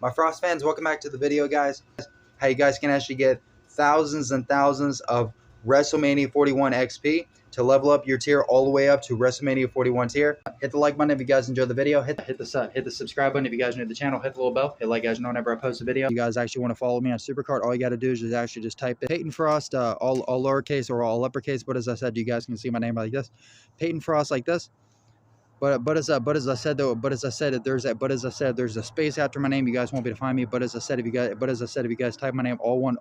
My Frost fans, welcome back to the video, guys. How you guys can actually get thousands and thousands of WrestleMania 41 XP to level up your tier all the way up to WrestleMania 41 tier. Hit the like button if you guys enjoyed the video. Hit the subscribe button if you guys are new to the channel. Hit the little bell. Hit like guys know whenever I post a video. If you guys actually want to follow me on SuperCard, all you got to do is actually just type in PaytonFrost, all lowercase or all uppercase. But as I said, you guys can see my name like this, PaytonFrost like this. But as I said, there's a space after my name. You guys won't be able to find me. But as I said, if you guys type my name all one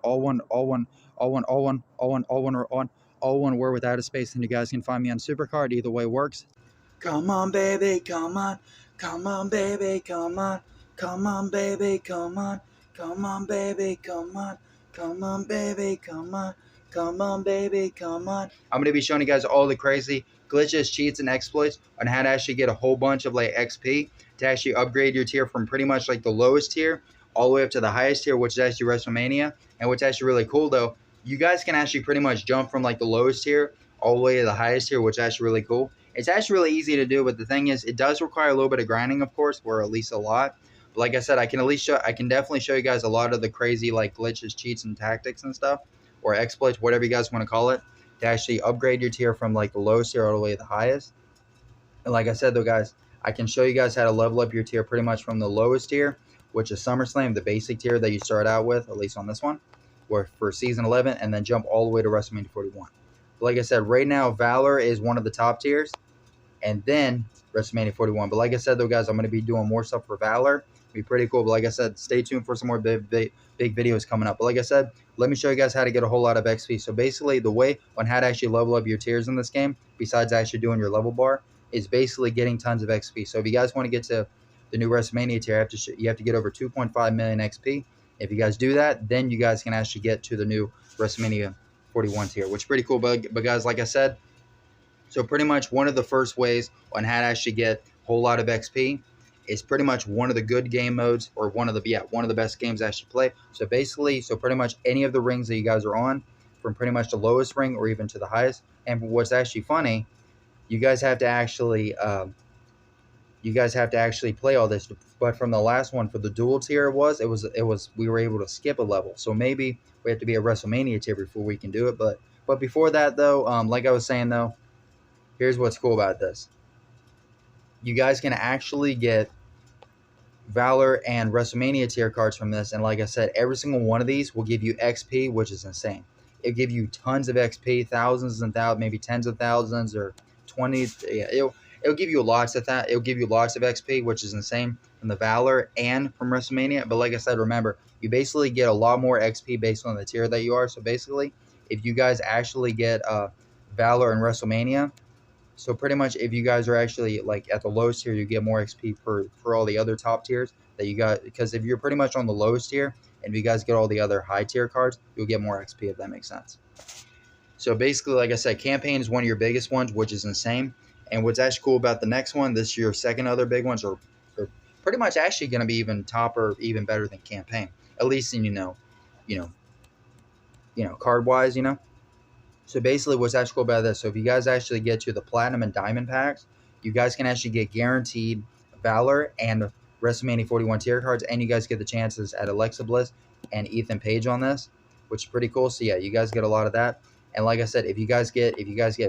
word without a space, then you guys can find me on SuperCard. Either way works. Come on, baby, come on, baby, come on, baby, come on, baby, come on, baby, come on, baby, come on. I'm gonna be showing you guys all the crazy glitches, cheats, and exploits on how to actually get a whole bunch of like XP to actually upgrade your tier from pretty much like the lowest tier all the way up to the highest tier, which is actually WrestleMania. And what's actually really cool though, you guys can actually pretty much jump from like the lowest tier all the way to the highest tier, which is actually really cool. It's actually really easy to do, but the thing is, it does require a little bit of grinding, of course, or at least a lot. But like I said, I can definitely show you guys a lot of the crazy like glitches, cheats, and tactics and stuff, or exploits, whatever you guys want to call it, to actually upgrade your tier from like the lowest tier all the way to the highest. And like I said though, guys, I can show you guys how to level up your tier pretty much from the lowest tier, which is SummerSlam, the basic tier that you start out with, at least on this one, or for season 11, and then jump all the way to WrestleMania 41. But like I said, right now Valor is one of the top tiers, and then WrestleMania 41. But like I said though, guys, I'm going to be doing more stuff for Valor. It'll be pretty cool. But like I said, stay tuned for some more big videos coming up. But like I said, let me show you guys how to get a whole lot of XP. So basically, the way on how to actually level up your tiers in this game, besides actually doing your level bar, is basically getting tons of XP. So if you guys want to get to the new WrestleMania tier, you have to get over 2.5 million XP. If you guys do that, then you guys can actually get to the new WrestleMania 41 tier, which is pretty cool. But guys, like I said, so pretty much one of the first ways on how to actually get a whole lot of XP is pretty much one of the good game modes, or one of the best games I should play. So basically, pretty much any of the rings that you guys are on, from pretty much the lowest ring or even to the highest. And what's actually funny, you guys have to actually play all this. But from the last one, for the dual tier, we were able to skip a level. So maybe we have to be a WrestleMania tier before we can do it. But before that though, like I was saying though, here's what's cool about this. You guys can actually get Valor and WrestleMania tier cards from this, and like I said, every single one of these will give you XP, which is insane. It'll give you tons of XP, thousands and thousands, maybe tens of thousands, or 20. Yeah, it'll give you lots of that. It'll give you lots of XP, which is insane, from the Valor and from WrestleMania. But like I said, remember, you basically get a lot more XP based on the tier that you are. So basically, if you guys actually get Valor and WrestleMania, so pretty much if you guys are actually like at the lowest tier, you get more XP for all the other top tiers that you got. Because if you're pretty much on the lowest tier, and if you guys get all the other high tier cards, you'll get more XP, if that makes sense. So basically, like I said, campaign is one of your biggest ones, which is insane. And what's actually cool about the next one, this your second other big ones, are pretty much actually going to be even top or even better than campaign, at least in card wise, So basically, what's actually cool about this, so if you guys actually get to the Platinum and Diamond packs, you guys can actually get guaranteed Valor and WrestleMania 41 tier cards, and you guys get the chances at Alexa Bliss and Ethan Page on this, which is pretty cool. So yeah, you guys get a lot of that. And like I said, if you guys get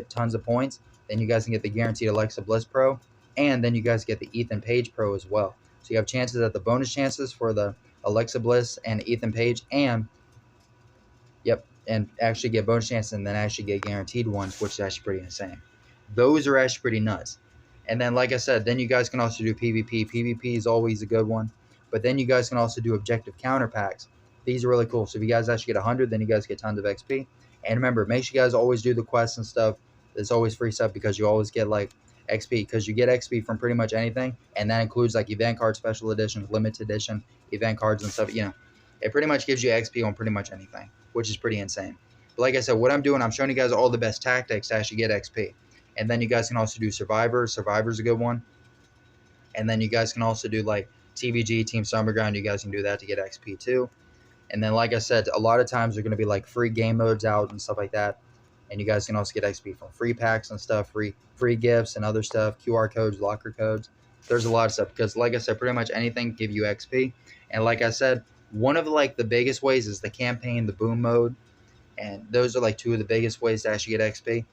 tons of points, then you guys can get the guaranteed Alexa Bliss Pro, and then you guys get the Ethan Page Pro as well. So you have chances at the bonus chances for the Alexa Bliss and Ethan Page, and actually get bonus chances, and then actually get guaranteed ones, which is actually pretty insane. Those are actually pretty nuts. And then, like I said, then you guys can also do PvP. PvP is always a good one. But then you guys can also do objective counter packs. These are really cool. So if you guys actually get 100, then you guys get tons of XP. And remember, make sure you guys always do the quests and stuff. There's always free stuff, because you always get like XP, because you get XP from pretty much anything. And that includes like event cards, special editions, limited edition event cards and stuff. It pretty much gives you XP on pretty much anything, which is pretty insane. But like I said, what I'm doing, I'm showing you guys all the best tactics to actually get XP. And then you guys can also do Survivor. Survivor's a good one. And then you guys can also do like TVG, Team Summerground. You guys can do that to get XP too. And then, like I said, a lot of times they're going to be like free game modes out and stuff like that. And you guys can also get XP from free packs and stuff, free gifts and other stuff, QR codes, locker codes. There's a lot of stuff, because like I said, pretty much anything give you XP. And like I said, one of like the biggest ways is the campaign, the boom mode, and those are like two of the biggest ways to actually get XP.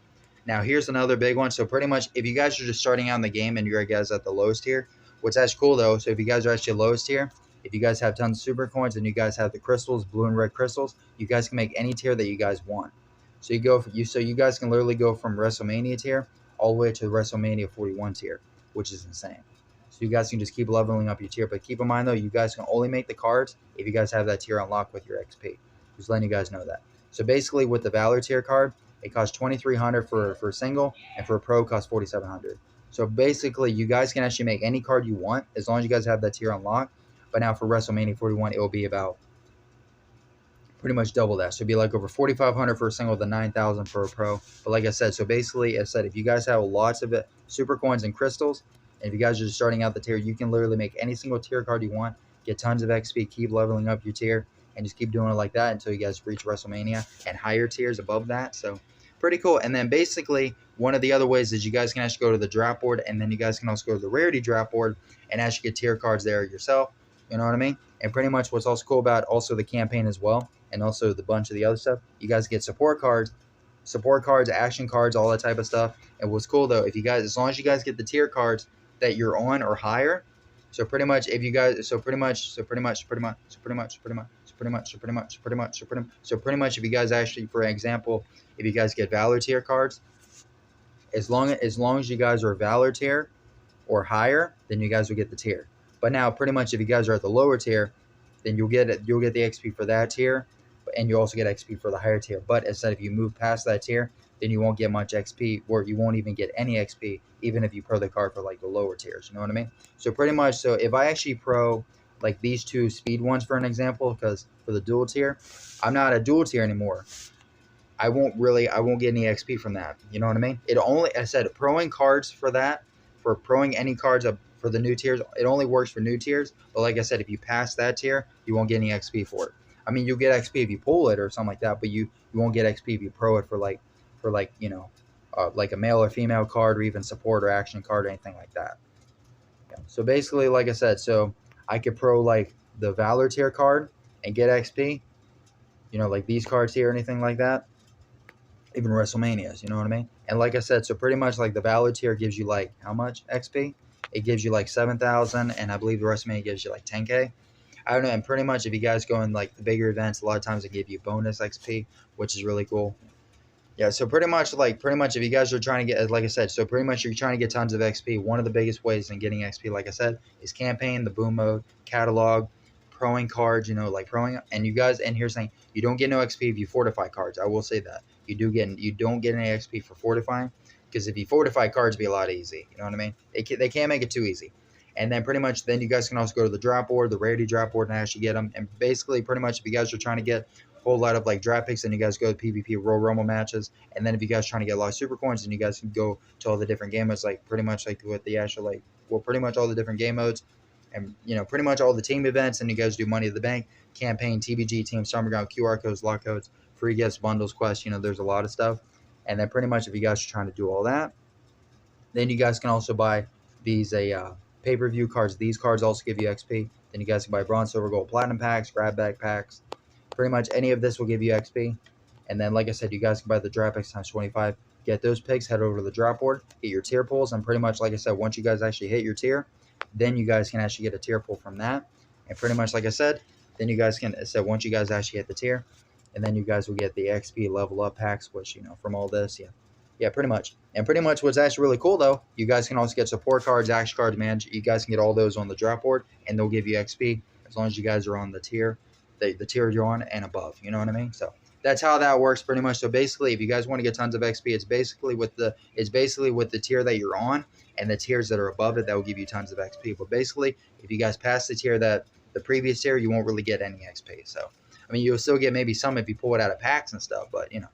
Now here's another big one. So pretty much if you guys are just starting out in the game and you're guys at the lowest tier, what's actually cool though, so if you guys are actually lowest tier, if you guys have tons of super coins and you guys have the crystals, blue and red crystals, you guys can make any tier that you guys want. So you guys can literally go from Wrestlemania tier all the way to the Wrestlemania 41 tier, which is insane. So you guys can just keep leveling up your tier. But keep in mind though, you guys can only make the cards if you guys have that tier unlocked with your XP. Just letting you guys know that. So basically with the Valor tier card, it costs 2,300 for a single, and for a pro it costs 4,700. So basically you guys can actually make any card you want as long as you guys have that tier unlocked. But now for WrestleMania 41, it will be about pretty much double that. So it'd be like over 4,500 for a single, the 9,000 for a pro. But like I said, so basically, as I said, if you guys have lots of super coins and crystals, and if you guys are just starting out the tier, you can literally make any single tier card you want, get tons of XP, keep leveling up your tier, and just keep doing it like that until you guys reach WrestleMania and higher tiers above that. So pretty cool. And then basically, one of the other ways is you guys can actually go to the draft board, and then you guys can also go to the rarity draft board and actually get tier cards there yourself. You know what I mean? And pretty much what's also cool about also the campaign as well, and also the bunch of the other stuff, you guys get support cards, action cards, all that type of stuff. And what's cool though, if you guys, as long as you guys get the tier cards that you're on or higher, so pretty much if you guys, if you guys actually, for example, if you guys get Valor tier cards, as long as you guys are Valor tier or higher, then you guys will get the tier. But now pretty much if you guys are at the lower tier, then you'll get the XP for that tier, and you also get XP for the higher tier. But instead, if you move past that tier, then you won't get much XP, or you won't even get any XP, even if you pro the card for like the lower tiers. You know what I mean? So pretty much, so if I actually pro like these two speed ones for an example, because for the dual tier, I'm not a dual tier anymore. I won't get any XP from that. You know what I mean? It only, I said, proing cards for that, for proing any cards up for the new tiers, it only works for new tiers. But like I said, if you pass that tier, you won't get any XP for it. I mean, you'll get XP if you pull it or something like that, but you won't get XP if you pro it for like you know, like a male or female card, or even support or action card or anything like that. Yeah. So basically, like I said, so I could pro like the Valor tier card and get XP, you know, like these cards here or anything like that. Even WrestleManias, you know what I mean? And like I said, so pretty much like the Valor tier gives you like how much XP? It gives you like 7,000, and I believe the WrestleMania gives you like 10K. I don't know, and pretty much if you guys go in like the bigger events, a lot of times they give you bonus XP, which is really cool. Yeah, so pretty much if you guys are trying to get, like I said, so pretty much you're trying to get tons of XP. One of the biggest ways in getting XP, like I said, is campaign, the boom mode, catalog, proing cards, you know, like proing. And you guys, and here's the thing, you don't get no XP if you fortify cards. I will say that. You don't get any XP for fortifying, because if you fortify cards, it'd be a lot easy. You know what I mean? They can't make it too easy. And then pretty much then you guys can also go to the drop board, the rarity drop board, and actually get them. And basically pretty much if you guys are trying to get a whole lot of like draft picks, then you guys go to PvP Royal Rumble matches. And then if you guys are trying to get a lot of super coins, then you guys can go to all the different game modes, like pretty much like with the actual like, well, pretty much all the different game modes. And, you know, pretty much all the team events, and you guys do Money to the Bank, campaign, TBG, Team Summer Ground, QR codes, lock codes, free gifts, bundles, quests, you know, there's a lot of stuff. And then pretty much if you guys are trying to do all that, then you guys can also buy these pay-per-view cards. These cards also give you XP. Then you guys can buy bronze, silver, gold, platinum packs, grab bag packs. Pretty much any of this will give you XP. And then, like I said, you guys can buy the draft picks times 25. Get those picks, head over to the drop board, get your tier pulls, and pretty much, like I said, once you guys actually hit your tier, then you guys can actually get a tier pull from that. And pretty much, like I said, then you guys can, so once you guys actually hit the tier, and then you guys will get the XP level up packs, which, you know, from all this, yeah, pretty much. And pretty much what's actually really cool, though, you guys can also get support cards, action cards, man. You guys can get all those on the drop board, and they'll give you XP as long as you guys are on the tier, the tier you're on and above. You know what I mean? So that's how that works pretty much. So basically, if you guys want to get tons of XP, it's basically with the tier that you're on, and the tiers that are above it that will give you tons of XP. But basically, if you guys pass the tier the previous tier, you won't really get any XP. So I mean, you'll still get maybe some if you pull it out of packs and stuff, but you know.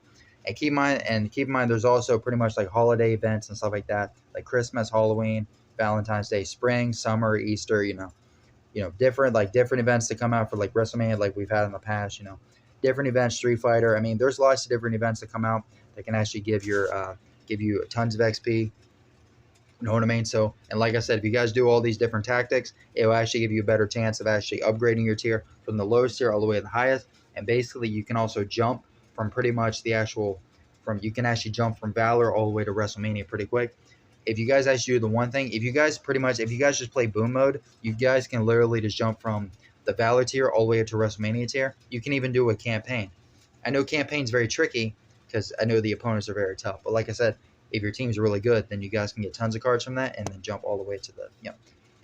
And keep in mind, there's also pretty much like holiday events and stuff like that, like Christmas, Halloween, Valentine's Day, spring, summer, Easter. You know, different events that come out for like WrestleMania, like we've had in the past. You know, different events, Street Fighter. I mean, there's lots of different events that come out that can actually give you tons of XP. You know what I mean? So, and like I said, if you guys do all these different tactics, it will actually give you a better chance of actually upgrading your tier from the lowest tier all the way to the highest. And basically, you can also jump from pretty much the actual, you can actually jump from Valor all the way to WrestleMania pretty quick. If you guys actually do the one thing, if you guys just play boom mode, you guys can literally just jump from the Valor tier all the way to WrestleMania tier. You can even do a campaign. I know campaign's very tricky because I know the opponents are very tough. But like I said, if your team's really good, then you guys can get tons of cards from that and then jump all the way to the, you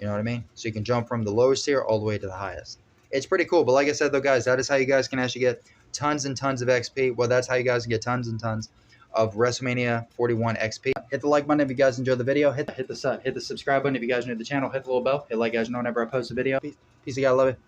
know what I mean? So you can jump from the lowest tier all the way to the highest. It's pretty cool. But like I said, though, guys, that is how you guys can actually get tons and tons of XP. Well, that's how you guys can get tons and tons of WrestleMania 41 XP. Hit the like button if you guys enjoyed the video. Hit the subscribe button if you guys are new to the channel. Hit the little bell. Hit like guys know whenever I post a video. Peace, you guys. Love it.